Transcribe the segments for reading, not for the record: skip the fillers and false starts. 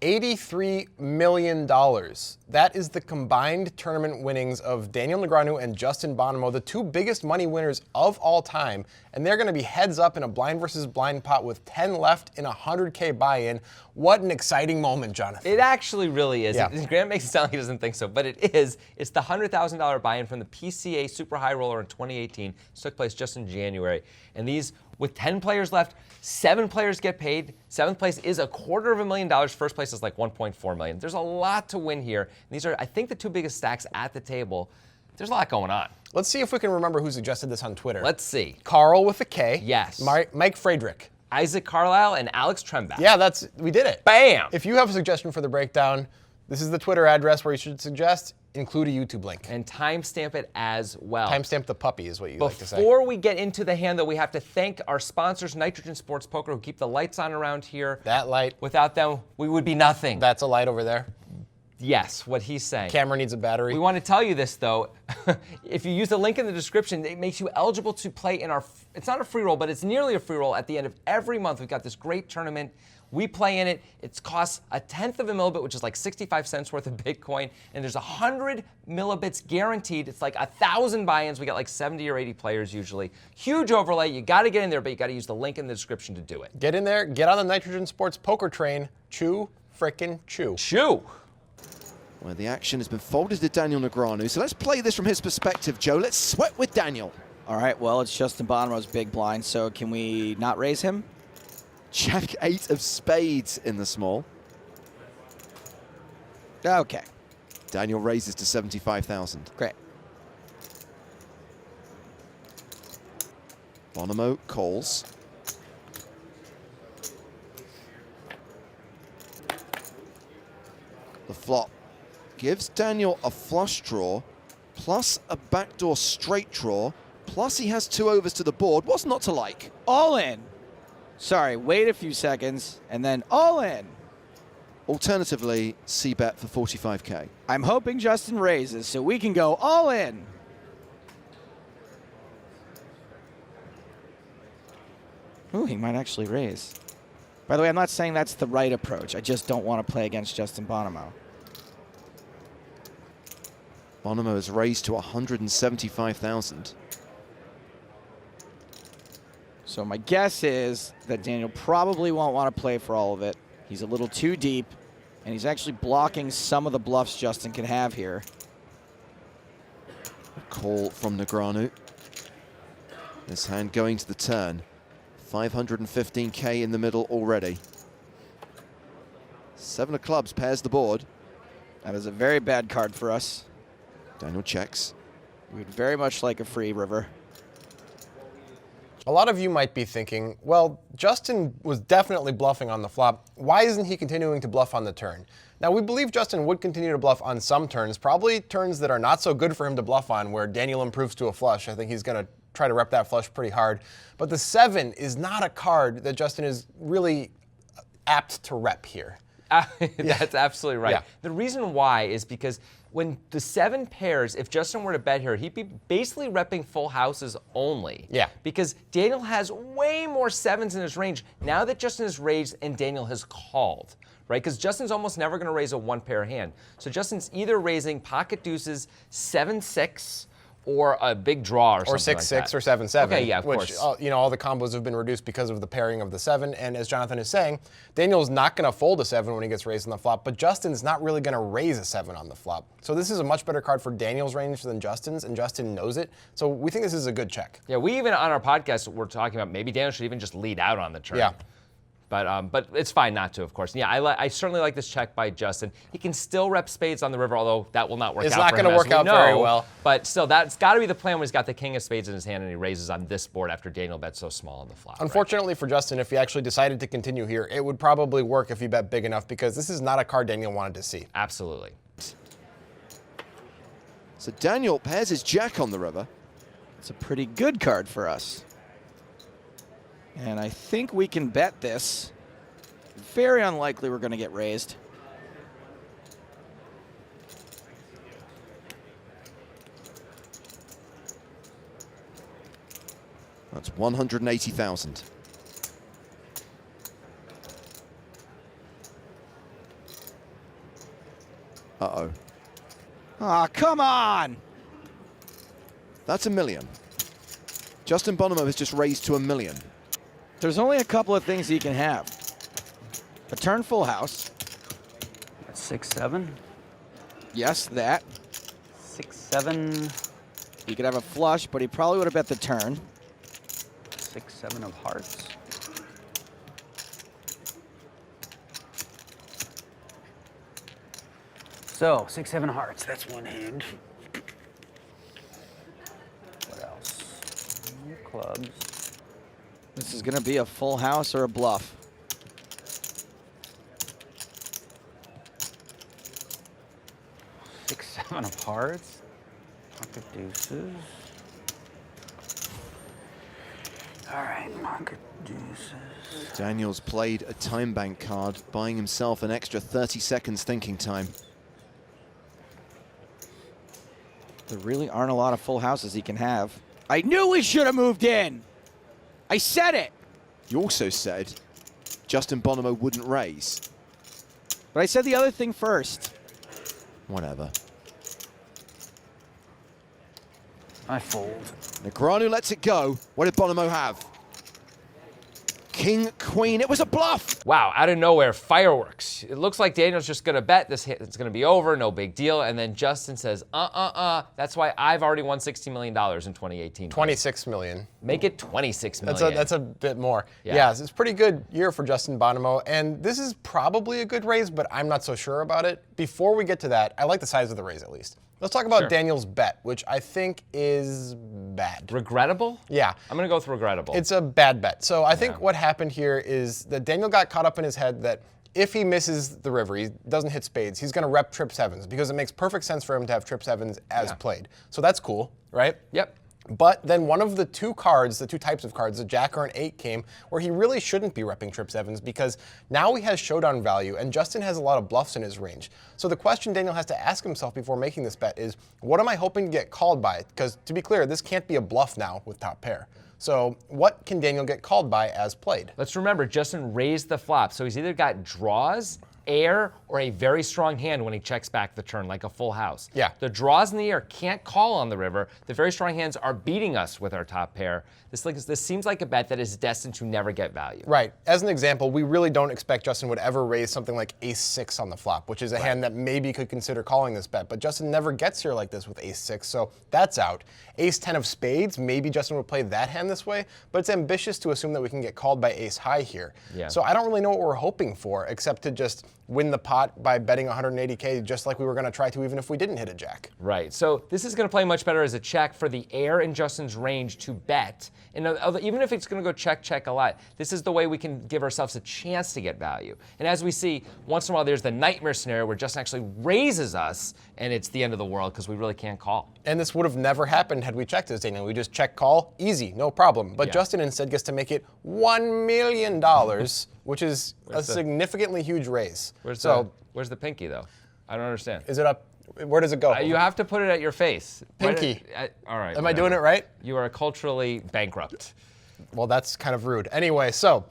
$83 million. That is the combined tournament winnings of Daniel Negreanu and Justin Bonomo, the two biggest money winners of all time. And they're going to be heads up in a blind versus blind pot with 10 left in a 100K buy-in. What an exciting moment, Jonathan. It actually really is. Yeah. Grant makes it sound like he doesn't think so, but it is. It's the $100,000 buy-in from the PCA Super High Roller in 2018. This took place just in January. And these, with 10 players left, 7 players get paid. 7th place is $250,000. First place is like $1.4 million. There's a lot to win here. And these are, I think, the two biggest stacks at the table. There's a lot going on. Let's see if we can remember who suggested this on Twitter. Let's see. Carl with a K. Yes. Mike Friedrich. Isaac Carlisle and Alex Trembach. Yeah, we did it. Bam! If you have a suggestion for the breakdown, this is the Twitter address where you should suggest. Include a YouTube link. And timestamp it as well. Timestamp the puppy is what you like to say. Before we get into the hand, though, we have to thank our sponsors, Nitrogen Sports Poker, who keep the lights on around here. That light. Without them, we would be nothing. That's a light over there. Yes, what he's saying. Camera needs a battery. We want to tell you this, though. If you use the link in the description, it makes you eligible to play in our, it's not a free roll, but it's nearly a free roll. At the end of every month, we've got this great tournament. We play in it. It costs 1/10 of a millibit, which is like 65 cents worth of Bitcoin. And there's 100 millibits guaranteed. It's like 1,000 buy-ins. We got like 70 or 80 players usually. Huge overlay. You got to get in there, but you got to use the link in the description to do it. Get in there. Get on the Nitrogen Sports Poker train. Chew, frickin' chew. Chew. Well, the action has been folded to Daniel Negreanu. So let's play this from his perspective, Joe. Let's sweat with Daniel. All right, well, it's Justin Bonomo's big blind, so can we not raise him? Jack 8 of spades in the small. Okay. Daniel raises to 75,000. Great. Bonomo calls. The flop gives Daniel a flush draw, plus a backdoor straight draw, plus he has 2 overs to the board. What's not to like? All in. Sorry, wait a few seconds, and then all in. Alternatively, C-bet for 45K. I'm hoping Justin raises so we can go all in. Ooh, he might actually raise. By the way, I'm not saying that's the right approach. I just don't want to play against Justin Bonomo. Bonomo has raised to 175,000. So my guess is that Daniel probably won't want to play for all of it. He's a little too deep, and he's actually blocking some of the bluffs Justin can have here. A call from Negreanu. This hand going to the turn. 515K in the middle already. 7 of clubs pairs the board. That is a very bad card for us. Daniel checks. We would very much like a free river. A lot of you might be thinking, well, Justin was definitely bluffing on the flop. Why isn't he continuing to bluff on the turn? Now, we believe Justin would continue to bluff on some turns, probably turns that are not so good for him to bluff on, where Daniel improves to a flush. I think he's going to try to rep that flush pretty hard. But the 7 is not a card that Justin is really apt to rep here. That's absolutely right. Yeah. The reason why is because when the 7 pairs, if Justin were to bet here, he'd be basically repping full houses only. Yeah. Because Daniel has way more 7s in his range now that Justin has raised and Daniel has called, right? Because Justin's almost never going to raise a 1-pair hand. So Justin's either raising pocket deuces, 7-6, or a big draw or something like that. 6-6 or 7-7. Okay, yeah, of which, course. All the combos have been reduced because of the pairing of the 7. And as Jonathan is saying, Daniel's not going to fold a 7 when he gets raised on the flop, but Justin's not really going to raise a 7 on the flop. So this is a much better card for Daniel's range than Justin's, and Justin knows it. So we think this is a good check. Yeah, we even on our podcast, we're talking about maybe Daniel should even just lead out on the turn. Yeah. But it's fine not to, of course. Yeah, I certainly like this check by Justin. He can still rep spades on the river, although that will not work out for him. It's not going to work out very well. But still, that's got to be the plan when he's got the king of spades in his hand and he raises on this board after Daniel bets so small on the flop. Unfortunately for Justin, if he actually decided to continue here, it would probably work if he bet big enough, because this is not a card Daniel wanted to see. Absolutely. So Daniel pairs his jack on the river. It's a pretty good card for us. And I think we can bet this. Very unlikely we're going to get raised. That's 180,000. Uh-oh. Aw, come on! That's $1 million. Justin Bonomo has just raised to $1 million. There's only a couple of things he can have. A turn full house. That's 6-7. Yes, that. 6-7. He could have a flush, but he probably would have bet the turn. 6-7 of hearts. So 6-7 hearts. That's one hand. What else? Clubs. This is going to be a full house or a bluff. Six, 7 of hearts. Pocket deuces. All right, pocket deuces. Daniel's played a time bank card, buying himself an extra 30 seconds thinking time. There really aren't a lot of full houses he can have. I knew we should have moved in. I said it. You also said Justin Bonomo wouldn't raise. But I said the other thing first. Whatever. I fold. Negreanu lets it go. What did Bonomo have? King, queen. It was a bluff. Wow, out of nowhere, fireworks. It looks like Daniel's just going to bet this hit. It's going to be over, no big deal. And then Justin says, That's why I've already won $60 million in 2018. 26 million. Make it 26 million. That's a bit more. Yeah. Yes, it's a pretty good year for Justin Bonomo, and this is probably a good raise, but I'm not so sure about it. Before we get to that, I like the size of the raise at least. Let's talk about Sure. Daniel's bet, which I think is bad. Regrettable? Yeah. I'm going to go with regrettable. It's a bad bet. So I think what happened here is that Daniel got caught up in his head that if he misses the river, he doesn't hit spades, he's going to rep trip sevens because it makes perfect sense for him to have trip sevens as played. So that's cool, right? Yep. But then one of the two cards, the two types of cards, the jack or an 8 came, where he really shouldn't be repping trip sevens because now he has showdown value and Justin has a lot of bluffs in his range. So the question Daniel has to ask himself before making this bet is, what am I hoping to get called by? Because to be clear, this can't be a bluff now with top pair. So what can Daniel get called by as played? Let's remember, Justin raised the flop, so he's either got draws, air, or a very strong hand when he checks back the turn, like a full house. Yeah. The draws in the air can't call on the river. The very strong hands are beating us with our top pair. This seems like a bet that is destined to never get value. Right. As an example, we really don't expect Justin would ever raise something like ace-6 on the flop, which is a hand that maybe could consider calling this bet. But Justin never gets here like this with ace-6, so that's out. Ace-10 of spades, maybe Justin would play that hand this way, but it's ambitious to assume that we can get called by ace-high here. Yeah. So I don't really know what we're hoping for, except to just win the pot by betting 180K just like we were going to try to even if we didn't hit a jack. Right. So this is going to play much better as a check for the air in Justin's range to bet. And even if it's going to go check, check a lot, this is the way we can give ourselves a chance to get value. And as we see, once in a while, there's the nightmare scenario where Justin actually raises us, and it's the end of the world because we really can't call. And this would have never happened had we checked this, Daniel. We just check call, easy, no problem. But Yeah. Justin instead gets to make it $1 million, which is a significantly huge raise. Where's the pinky, though? I don't understand. Is it up? Where does it go? You have to put it at your face. Pinky. All right. Am I doing it right? You are culturally bankrupt. Well, that's kind of rude. Anyway, so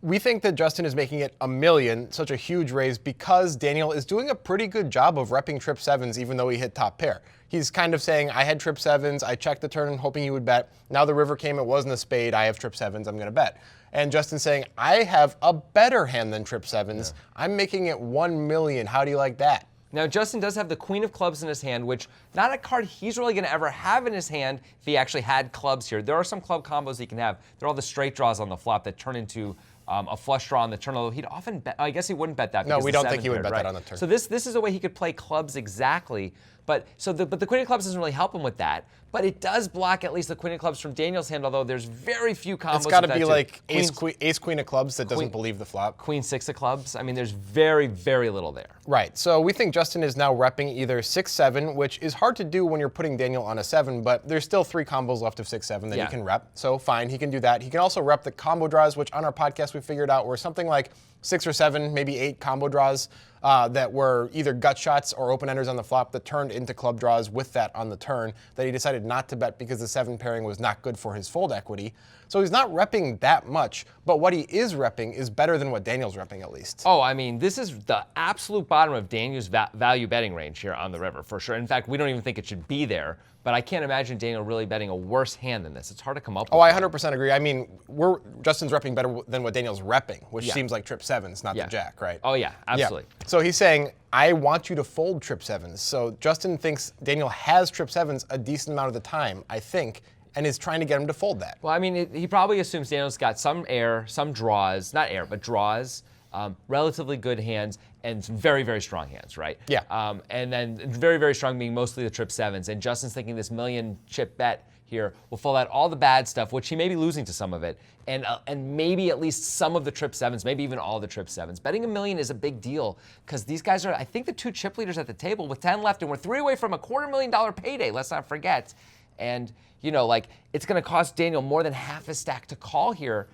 we think that Justin is making it $1 million, such a huge raise, because Daniel is doing a pretty good job of repping trip sevens even though he hit top pair. He's kind of saying, I had trip sevens, I checked the turn hoping he would bet. Now the river came, it wasn't a spade, I have trip sevens, I'm going to bet. And Justin's saying, I have a better hand than trip sevens. I'm making it $1 million. How do you like that? Now, Justin does have the queen of clubs in his hand, which not a card he's really going to ever have in his hand if he actually had clubs here. There are some club combos he can have. They're all the straight draws on the flop that turn into a flush draw on the turn, although he'd often bet. I guess he wouldn't bet that. No, because we the don't think he would seven bet paired, that on the turn. So this is a way he could play clubs exactly. But the queen of clubs doesn't really help him with that. But it does block at least the queen of clubs from Daniel's hand, although there's very few combos. It's got to of that be too. like Queen- ace, queen of clubs that doesn't believe the flop. Queen 6 of clubs. I mean, there's very, very little there. Right, so we think Justin is now repping either 6-7, which is hard to do when you're putting Daniel on a 7, but there's still 3 combos left of 6-7 that Yeah. he can rep. So fine, he can do that. He can also rep the combo draws, which on our podcast we figured out were something like 6 or 7, maybe 8 combo draws. that were either gut shots or open-enders on the flop that turned into club draws with that on the turn that he decided not to bet because the 7 pairing was not good for his fold equity. So he's not repping that much, but what he is repping is better than what Daniel's repping at least. Oh, I mean, this is the absolute bottom of Daniel's value betting range here on the river, for sure. In fact, we don't even think it should be there, but I can't imagine Daniel really betting a worse hand than this. It's hard to come up with. Oh, I 100% agree. I mean, Justin's repping better than what Daniel's repping, which seems like trip 7s, not the jack, right? Oh, yeah, absolutely. Yeah. So he's saying, I want you to fold trip 7s. So Justin thinks Daniel has trip 7s a decent amount of the time, I think, and is trying to get him to fold that. Well, I mean, he probably assumes Daniel's got some air, some draws, not air, but draws, relatively good hands, and some very, very strong hands, right? Yeah. And then very, very strong being mostly the trip 7s. And Justin's thinking this million chip bet here will fold out all the bad stuff, which he may be losing to some of it, and maybe at least some of the trip 7s, maybe even all the trip 7s. Betting $1 million is a big deal because these guys are, I think, the 2 chip leaders at the table with 10 left, and we're 3 away from a $250,000 payday, let's not forget. And, you know, like, it's going to cost Daniel more than half his stack to call here.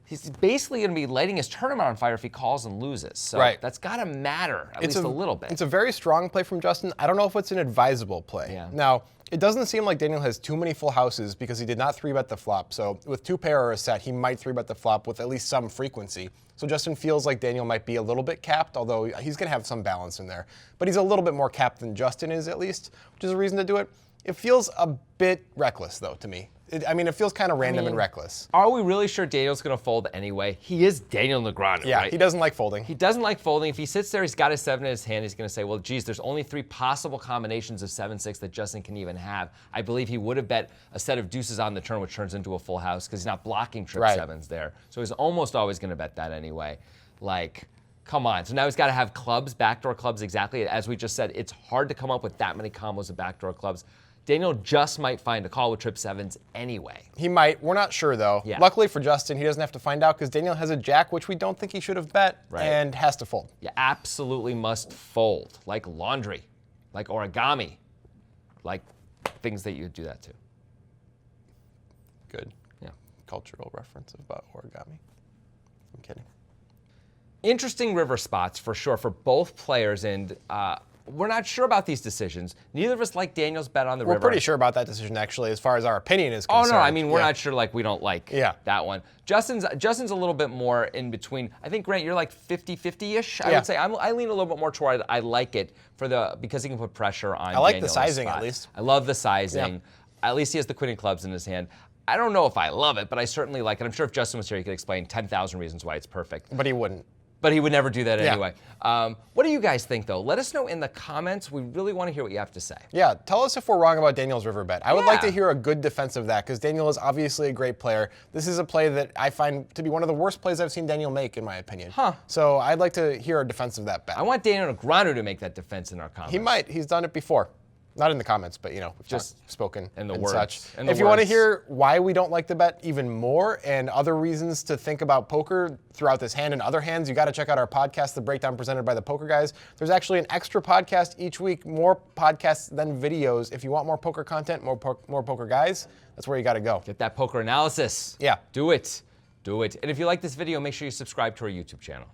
He's basically going to be lighting his tournament on fire if he calls and loses. So that's got to matter, at least a little bit. It's a very strong play from Justin. I don't know if it's an advisable play. Yeah. Now, it doesn't seem like Daniel has too many full houses because he did not 3-bet the flop. So with 2 pair or a set, he might 3-bet the flop with at least some frequency. So Justin feels like Daniel might be a little bit capped, although he's going to have some balance in there. But he's a little bit more capped than Justin is, at least, which is a reason to do it. It feels a bit reckless, though, to me. It feels kind of random and reckless. Are we really sure Daniel's going to fold anyway? He is Daniel Negreanu, Yeah, right? he doesn't like folding. He doesn't like folding. If he sits there, he's got his 7 in his hand, he's going to say, well, geez, there's only 3 possible combinations of 7-6 that Justin can even have. I believe he would have bet a set of deuces on the turn, which turns into a full house because he's not blocking trip 7s there. So he's almost always going to bet that anyway. Like, come on. So now he's got to have clubs, backdoor clubs, exactly. As we just said, it's hard to come up with that many combos of backdoor clubs. Daniel just might find a call with trip 7s anyway. He might. We're not sure, though. Yeah. Luckily for Justin, he doesn't have to find out because Daniel has a jack, which we don't think he should have bet, and has to fold. You absolutely must fold, like laundry, like origami, like things that you do that to. Good. Yeah. Cultural reference about origami. I'm kidding. Interesting river spots for sure for both players, and we're not sure about these decisions. Neither of us like Daniel's bet on the river. We're pretty sure about that decision, actually, as far as our opinion is concerned. Oh, no, I mean, we're not sure, like, we don't like that one. Justin's a little bit more in between. I think, Grant, you're like 50-50-ish, I would say. I lean a little bit more toward I like it because he can put pressure on I like Daniel the sizing, at least. I love the sizing. At least he has the queen of clubs in his hand. I don't know if I love it, but I certainly like it. I'm sure if Justin was here, he could explain 10,000 reasons why it's perfect. But he wouldn't. But he would never do that anyway. What do you guys think, though? Let us know in the comments. We really want to hear what you have to say. Yeah, tell us if we're wrong about Daniel's river bet. I would like to hear a good defense of that because Daniel is obviously a great player. This is a play that I find to be one of the worst plays I've seen Daniel make, in my opinion. So I'd like to hear a defense of that bet. I want Daniel Negreanu to make that defense in our comments. He might. He's done it before. Not in the comments, but, we've just spoken and the and words. such. And the if you want to words. hear why we don't like the bet even more and other reasons to think about poker throughout this hand and other hands, you got to check out our podcast, The Breakdown, presented by the Poker Guys. There's actually an extra podcast each week, more podcasts than videos. If you want more poker content, more Poker Guys, that's where you got to go. Get that poker analysis. Yeah. Do it. Do it. And if you like this video, make sure you subscribe to our YouTube channel.